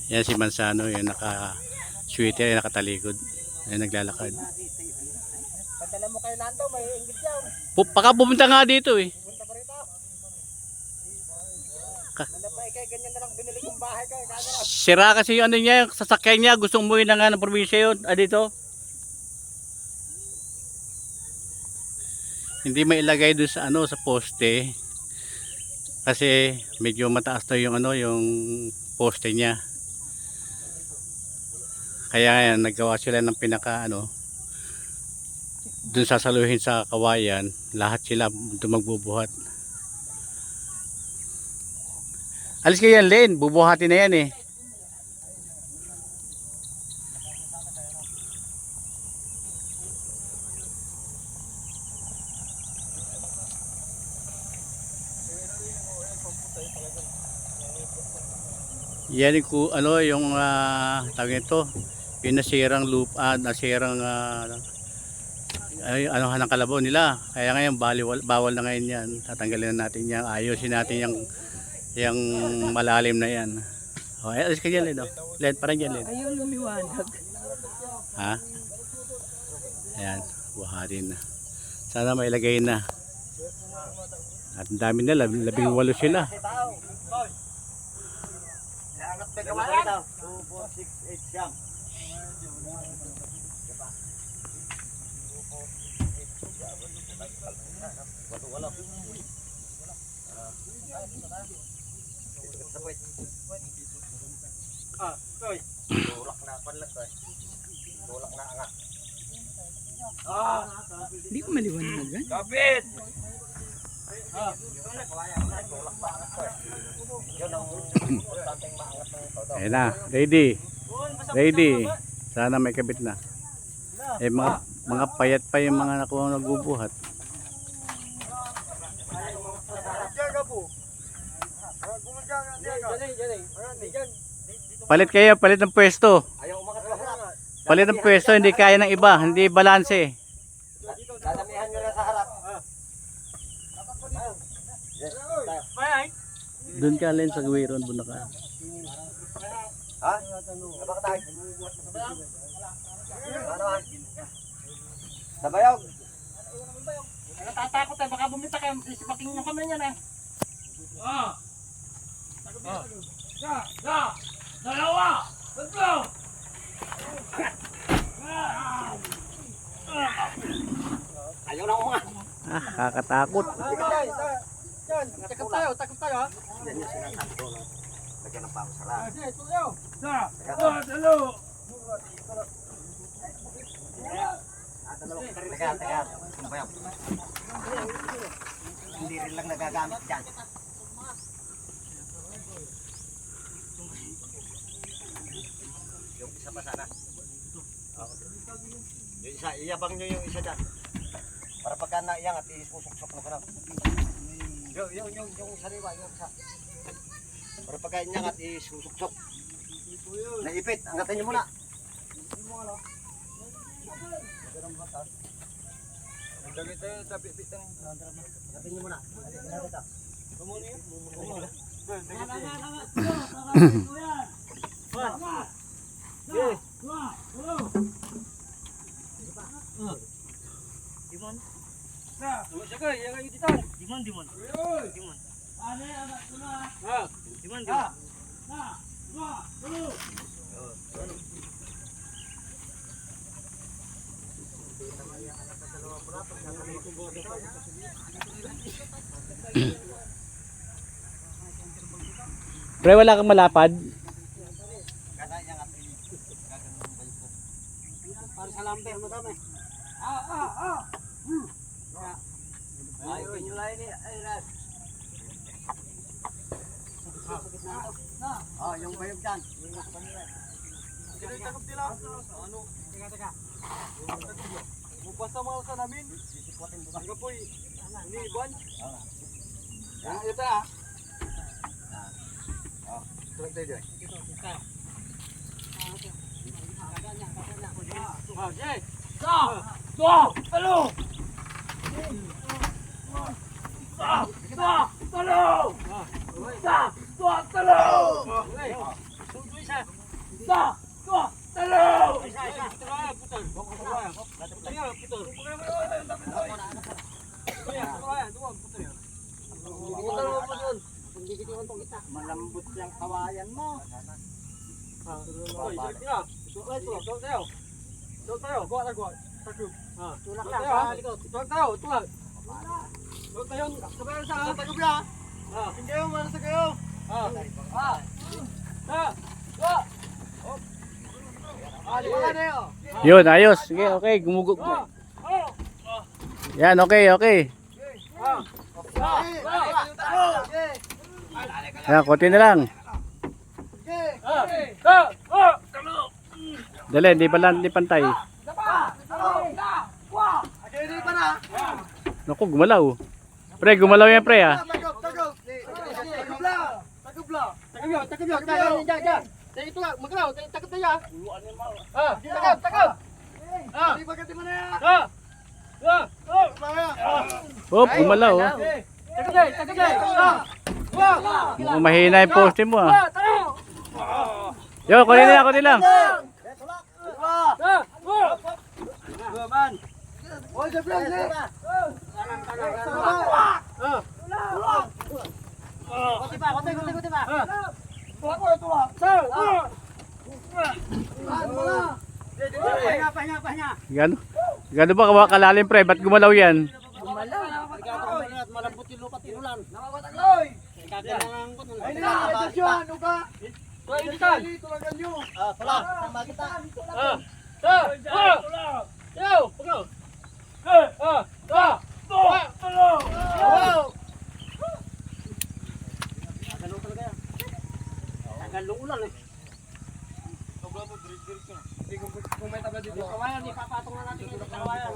Yan si Mansano, yung naka-sweater, yung nakatalikod. Yan naglalakad. Padala mo kayo nanto, may inggit yan. Baka pumunta nga dito eh. Punta pa rito. Nanda pa kay ganyan na lang binili kong bahay kayo. Sira kasi yung ano niya, yung sasakyan niya. Gustong umuwi na nga ng probinsya yun. Dito. Hindi mailagay doon sa ano, sa poste. Kasi medyo mataas na yung ano, yung poste niya. Kaya yan, naggawa sila ng pinaka ano, dun sasaluhin sa kawayan, lahat sila dun magbubuhat. Alis kayo yan, Len, bubuhatin na yan eh. Yan yung ano, yung tawag ito, yung nasirang lupa, nasirang ano ng kalabaw nila. Kaya ngayon bawal na ngayon yan. Tatanggalin na natin yan, ayusin natin yung malalim na yan. Oh, alis ka dyan, Len. Oh. Len, parang dyan, Len. Ayun, lumiwanag. Ha? Ayan, buhatin na. Sana mailagay na. At ang dami na, 18 sila. Kawayan. 2, 4, 6, 8 siyam. Wala. Koy. Tulak na panlag ko. Tulak na angat. Hindi ko maliwanagan. Kapit. Tulak pa angat ko. Yun ang importanteng maangat ng todo. Ayan na, ready. Ready. Sana may kabit na. Eh mga payat pa yung mga nakuha nagbubuhat. Palit kayo, palit ng pwesto. Ayaw umangat sa harap. Palit ng pwesto, hindi kaya ng iba, hindi balanse. Dadamihan nyo na sa harap. Yes, tayo. Doon ka, Len, sa Guwiron, buna ka. Ha? Abak tayo. Ano ha? Sabayog. Natatakot eh, baka bumita kayo, sisipaking nyo kami yan eh. Dalawa! Tatlo! Ayaw na umangat. Kakatakot. Takot tayo ha? Yan yung sinasabi ko. Lagyan ng pausara. Teka. Sabayog. Hindi rin lang nagagamit dyan. Yung isa pa sana. Yung isa, iyabang nyo yung isa dyan. Para pagka naiyang at isusok-sok na parang. Yung sariwa, yung isa. Para pagka inyang at isusok-sok. Naipit, angatan nyo muna. Angatan nyo muna. Pre, wala kang malapad? Para sa lamber, madami. Ayun, yung lain ay rat. Yung bayog dyan. Takap nila. Ano? Teka. Bukas na mga sa namin. Sisipwatin bukas. Ang kapoy. Hindi, Iban. Ito ah. Tulog tayo dyan. Jay! Talo! Talo! Malambot yung kawayan mo. Tulak lang sa likod. Yun, ayos. Sige, okay. Gumugog. Yan, okay, okay. Yan, konti na lang. Dali, hindi pantay. Naku, gumalaw. Pre, gumalaw yan, pre, ah. Hop, gumalaw, oh. Mukhang mahina yung poste mo, ah. Yo, kunin lang. Gano ba kalalim, pre? Ba't gumalaw yan? Malambot yung lupa, tinulan. Kung may tabla dito, kawayan, ipapatong na natin yung kawayan.